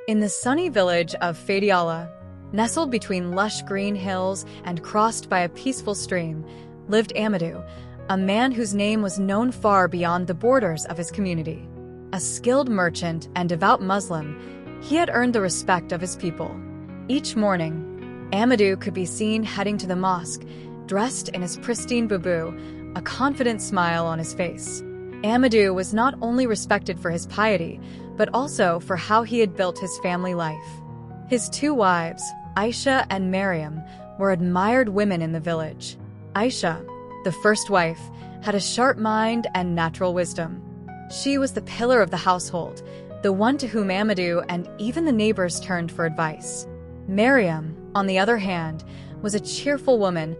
In the sunny village of Fadiala, nestled between lush green hills and crossed by a peaceful stream, lived Amadou, a man whose name was known far beyond the borders of his community. A skilled merchant and devout Muslim, he had earned the respect of his people. Each morning, Amadou could be seen heading to the mosque, dressed in his pristine boubou, a confident smile on his face. Amadou was not only respected for his piety, but also for how he had built his family life. His two wives, Aisha and Mariam, were admired women in the village. Aisha, the first wife, had a sharp mind and natural wisdom. She was the pillar of the household, the one to whom Amadou and even the neighbors turned for advice. Mariam, on the other hand, was a cheerful woman,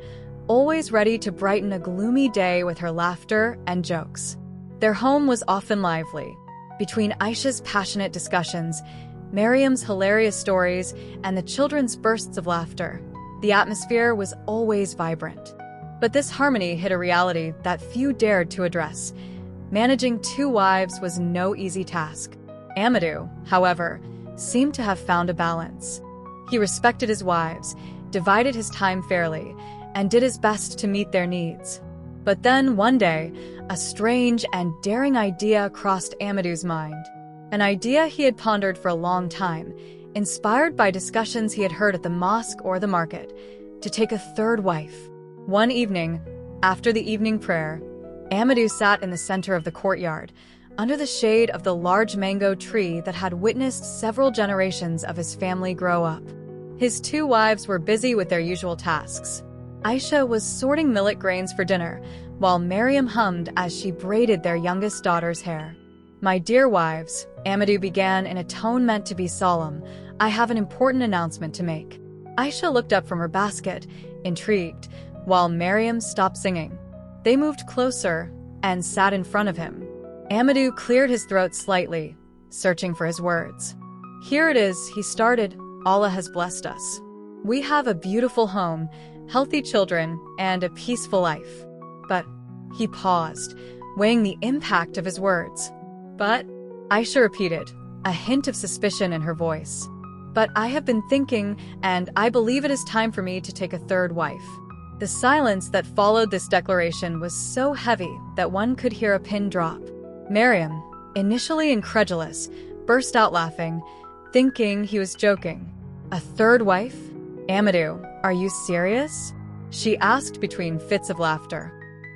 always ready to brighten a gloomy day with her laughter and jokes. Their home was often lively. Between Aisha's passionate discussions, Mariam's hilarious stories, and the children's bursts of laughter, the atmosphere was always vibrant. But this harmony hid a reality that few dared to address. Managing two wives was no easy task. Amadou, however, seemed to have found a balance. He respected his wives, divided his time fairly, and did his best to meet their needs. But then, one day, a strange and daring idea crossed Amadou's mind. An idea he had pondered for a long time, inspired by discussions he had heard at the mosque or the market, to take a third wife. One evening, after the evening prayer, Amadou sat in the center of the courtyard, under the shade of the large mango tree that had witnessed several generations of his family grow up. His two wives were busy with their usual tasks. Aisha was sorting millet grains for dinner, while Mariam hummed as she braided their youngest daughter's hair. "My dear wives," Amadou began in a tone meant to be solemn, "I have an important announcement to make." Aisha looked up from her basket, intrigued, while Mariam stopped singing. They moved closer and sat in front of him. Amadou cleared his throat slightly, searching for his words. "Here it is," he started. "Allah has blessed us. We have a beautiful home, healthy children, and a peaceful life." But he paused, weighing the impact of his words. "But," Aisha repeated, a hint of suspicion in her voice. "But I have been thinking, and I believe it is time for me to take a third wife." The silence that followed this declaration was so heavy that one could hear a pin drop. Mariam, initially incredulous, burst out laughing, thinking he was joking. "A third wife? Amadou, are you serious?" she asked between fits of laughter.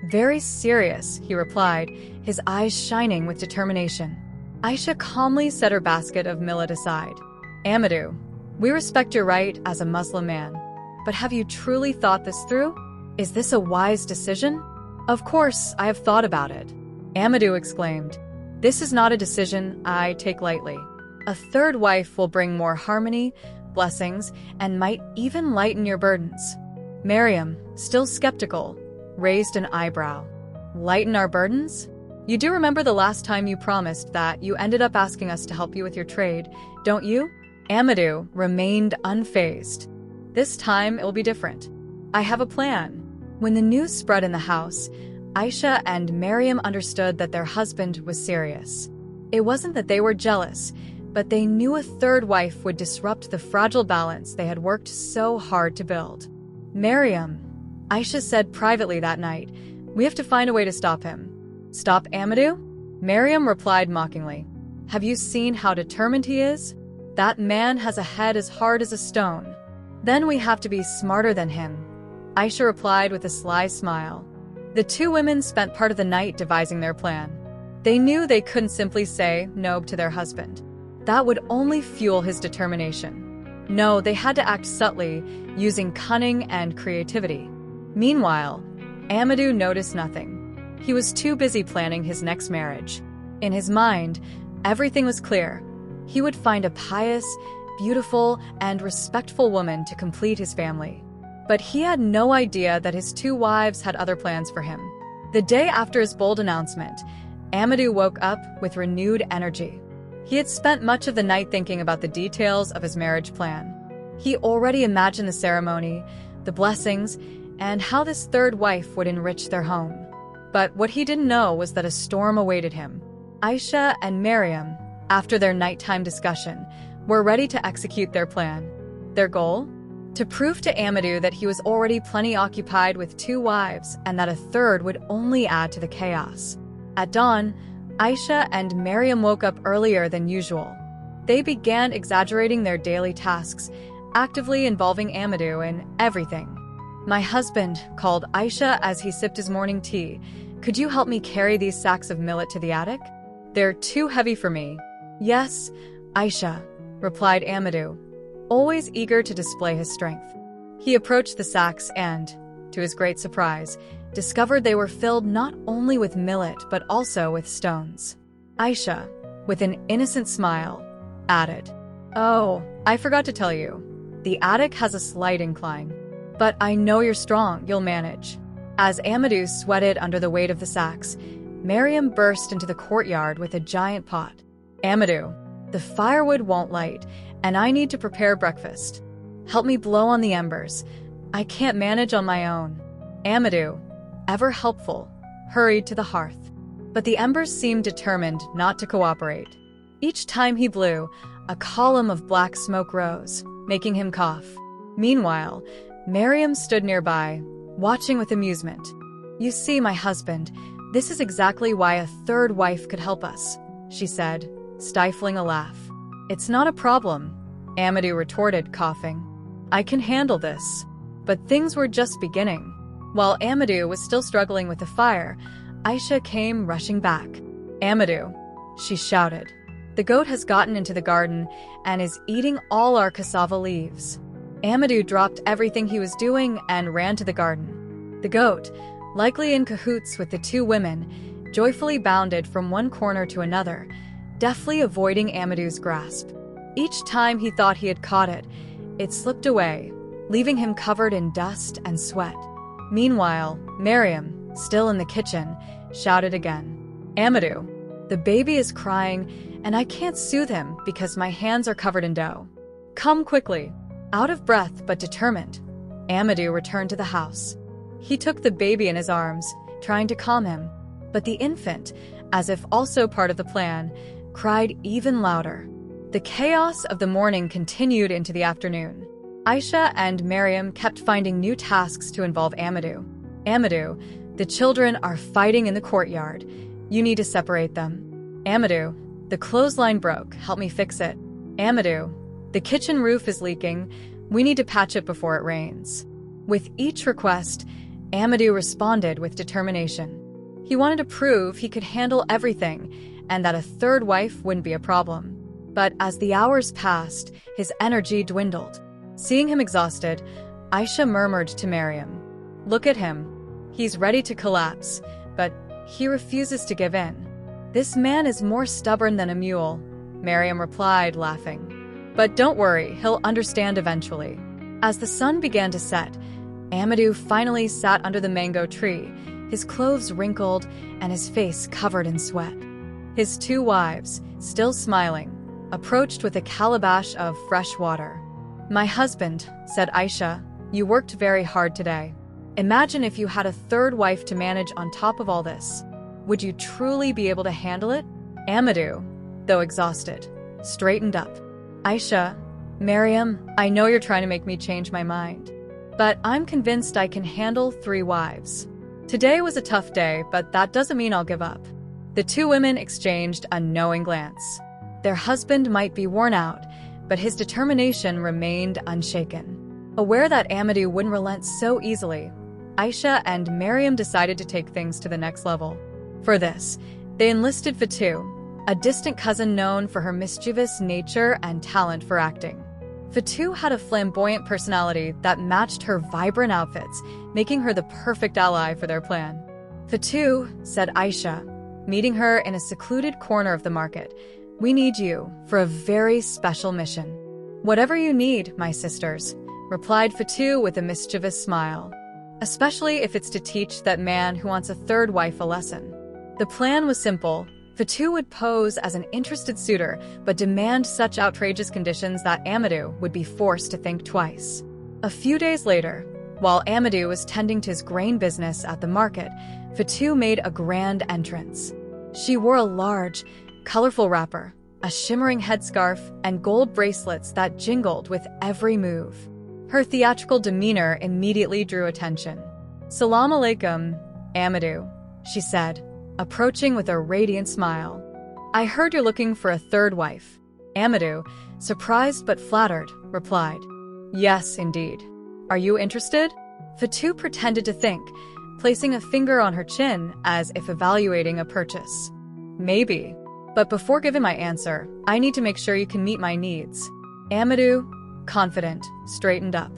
"Very serious," he replied, his eyes shining with determination. Aisha calmly set her basket of millet aside. "Amadou, we respect your right as a Muslim man. But have you truly thought this through? Is this a wise decision?" "Of course, I have thought about it," Amadou exclaimed. "This is not a decision I take lightly. A third wife will bring more harmony, blessings, and might even lighten your burdens." Mariam, still skeptical, raised an eyebrow. "Lighten our burdens? You do remember the last time you promised that you ended up asking us to help you with your trade, don't you?" Amadou remained unfazed. "This time it will be different. I have a plan." When the news spread in the house, Aisha and Mariam understood that their husband was serious. It wasn't that they were jealous, but they knew a third wife would disrupt the fragile balance they had worked so hard to build. "Mariam," Aisha said privately that night, "we have to find a way to stop him." "Stop Amadou?" Mariam replied mockingly. "Have you seen how determined he is? That man has a head as hard as a stone." "Then we have to be smarter than him," Aisha replied with a sly smile. The two women spent part of the night devising their plan. They knew they couldn't simply say no to their husband. That would only fuel his determination. No, they had to act subtly, using cunning and creativity. Meanwhile, Amadou noticed nothing. He was too busy planning his next marriage. In his mind, everything was clear. He would find a pious, beautiful, and respectful woman to complete his family. But he had no idea that his two wives had other plans for him. The day after his bold announcement, Amadou woke up with renewed energy. He had spent much of the night thinking about the details of his marriage plan. He already imagined the ceremony, the blessings, and how this third wife would enrich their home. But what he didn't know was that a storm awaited him. Aisha and Mariam, after their nighttime discussion, were ready to execute their plan. Their goal? To prove to Amadou that he was already plenty occupied with 2 wives and that a third would only add to the chaos. At dawn, Aisha and Miriam woke up earlier than usual. They began exaggerating their daily tasks, actively involving Amadou in everything. "My husband," called Aisha as he sipped his morning tea, "could you help me carry these sacks of millet to the attic? They're too heavy for me." "Yes, Aisha," replied Amadou, always eager to display his strength. He approached the sacks and, to his great surprise, discovered they were filled not only with millet but also with stones. Aisha, with an innocent smile, added, "Oh, I forgot to tell you. The attic has a slight incline. But I know you're strong, you'll manage." As Amadou sweated under the weight of the sacks, Miriam burst into the courtyard with a giant pot. "Amadou, the firewood won't light, and I need to prepare breakfast. Help me blow on the embers. I can't manage on my own." Amadou, ever helpful, hurried to the hearth. But the embers seemed determined not to cooperate. Each time he blew, a column of black smoke rose, making him cough. Meanwhile, Miriam stood nearby, watching with amusement. "You see, my husband, this is exactly why a third wife could help us," she said, stifling a laugh. "It's not a problem," Amadou retorted, coughing. "I can handle this." But things were just beginning. While Amadou was still struggling with the fire, Aisha came rushing back. "Amadou," she shouted, "the goat has gotten into the garden and is eating all our cassava leaves." Amadou dropped everything he was doing and ran to the garden. The goat, likely in cahoots with the 2 women, joyfully bounded from one corner to another, deftly avoiding Amadou's grasp. Each time he thought he had caught it, it slipped away, leaving him covered in dust and sweat. Meanwhile, Miriam, still in the kitchen, shouted again, "Amadou, the baby is crying, and I can't soothe him because my hands are covered in dough. Come quickly." Out of breath but determined, Amadou returned to the house. He took the baby in his arms, trying to calm him, but the infant, as if also part of the plan, cried even louder. The chaos of the morning continued into the afternoon. Aisha and Miriam kept finding new tasks to involve Amadou. "Amadou, the children are fighting in the courtyard. You need to separate them." "Amadou, the clothesline broke. Help me fix it." "Amadou, the kitchen roof is leaking. We need to patch it before it rains." With each request, Amadou responded with determination. He wanted to prove he could handle everything and that a third wife wouldn't be a problem. But as the hours passed, his energy dwindled. Seeing him exhausted, Aisha murmured to Miriam, "Look at him. He's ready to collapse, but he refuses to give in." "This man is more stubborn than a mule," Miriam replied, laughing. "But don't worry, he'll understand eventually." As the sun began to set, Amadou finally sat under the mango tree, his clothes wrinkled and his face covered in sweat. His 2 wives, still smiling, approached with a calabash of fresh water. "My husband," said Aisha, "you worked very hard today. Imagine if you had a third wife to manage on top of all this. Would you truly be able to handle it?" Amadou, though exhausted, straightened up. "Aisha, Miriam, I know you're trying to make me change my mind, but I'm convinced I can handle 3 wives. Today was a tough day, but that doesn't mean I'll give up." The 2 women exchanged a knowing glance. Their husband might be worn out, but his determination remained unshaken. Aware that Amadou wouldn't relent so easily, Aisha and Miriam decided to take things to the next level. For this, they enlisted Fatou, a distant cousin known for her mischievous nature and talent for acting. Fatou had a flamboyant personality that matched her vibrant outfits, making her the perfect ally for their plan. "Fatou," said Aisha, meeting her in a secluded corner of the market, "we need you for a very special mission." "Whatever you need, my sisters," replied Fatou with a mischievous smile. "Especially if it's to teach that man who wants a third wife a lesson." The plan was simple. Fatou would pose as an interested suitor, but demand such outrageous conditions that Amadou would be forced to think twice. A few days later, while Amadou was tending to his grain business at the market, Fatou made a grand entrance. She wore a large, colorful wrapper, a shimmering headscarf, and gold bracelets that jingled with every move. Her theatrical demeanor immediately drew attention. "Salam alaikum, Amadou," she said, approaching with a radiant smile. "I heard you're looking for a third wife." Amadou, surprised but flattered, replied, "Yes, indeed. Are you interested?" Fatou pretended to think, placing a finger on her chin as if evaluating a purchase. "Maybe. But before giving my answer, I need to make sure you can meet my needs." Amadou, confident, straightened up.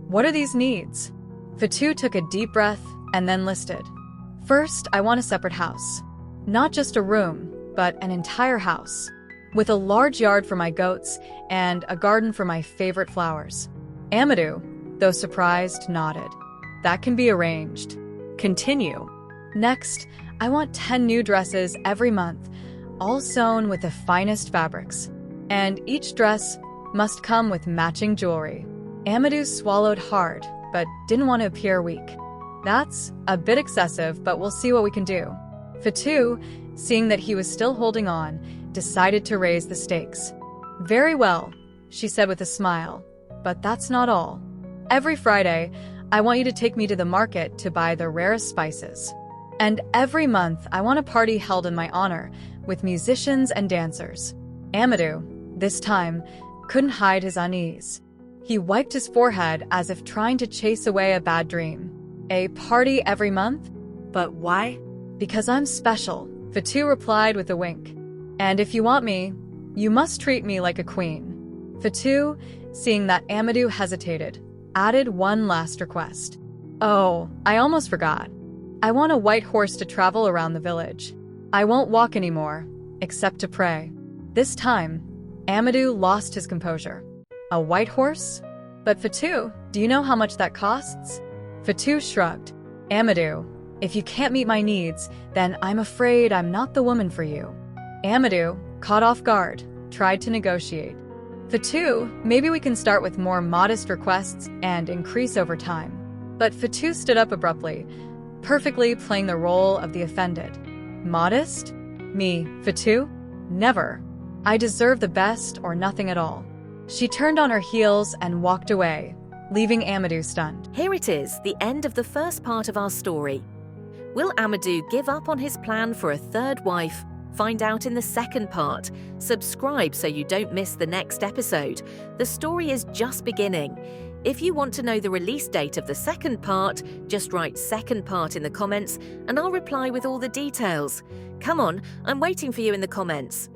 "What are these needs?" Fatou took a deep breath and then listed. "First, I want a separate house. Not just a room, but an entire house. With a large yard for my goats and a garden for my favorite flowers." Amadou, though surprised, nodded. "That can be arranged." "Continue." "Next, I want 10 new dresses every month, all sewn with the finest fabrics. And each dress must come with matching jewelry." Amadou swallowed hard, but didn't want to appear weak. "That's a bit excessive, but we'll see what we can do." Fatou, seeing that he was still holding on, decided to raise the stakes. "Very well," she said with a smile, "but that's not all. Every Friday, I want you to take me to the market to buy the rarest spices. And every month, I want a party held in my honor, with musicians and dancers." Amadou, this time, couldn't hide his unease. He wiped his forehead as if trying to chase away a bad dream. "A party every month? But why?" "Because I'm special," Fatou replied with a wink. "And if you want me, you must treat me like a queen." Fatou, seeing that Amadou hesitated, added one last request. "Oh, I almost forgot. I want a white horse to travel around the village. I won't walk anymore, except to pray." This time, Amadou lost his composure. "A white horse? But Fatou, do you know how much that costs?" Fatou shrugged. "Amadou, if you can't meet my needs, then I'm afraid I'm not the woman for you." Amadou, caught off guard, tried to negotiate. "Fatou, maybe we can start with more modest requests and increase over time." But Fatou stood up abruptly, perfectly playing the role of the offended. "Modest? Me, Fatou? Never. I deserve the best or nothing at all." She turned on her heels and walked away, leaving Amadou stunned. Here it is, the end of the first part of our story. Will Amadou give up on his plan for a third wife? Find out in the second part. Subscribe so you don't miss the next episode. The story is just beginning. If you want to know the release date of the second part, just write second part in the comments and I'll reply with all the details. Come on, I'm waiting for you in the comments.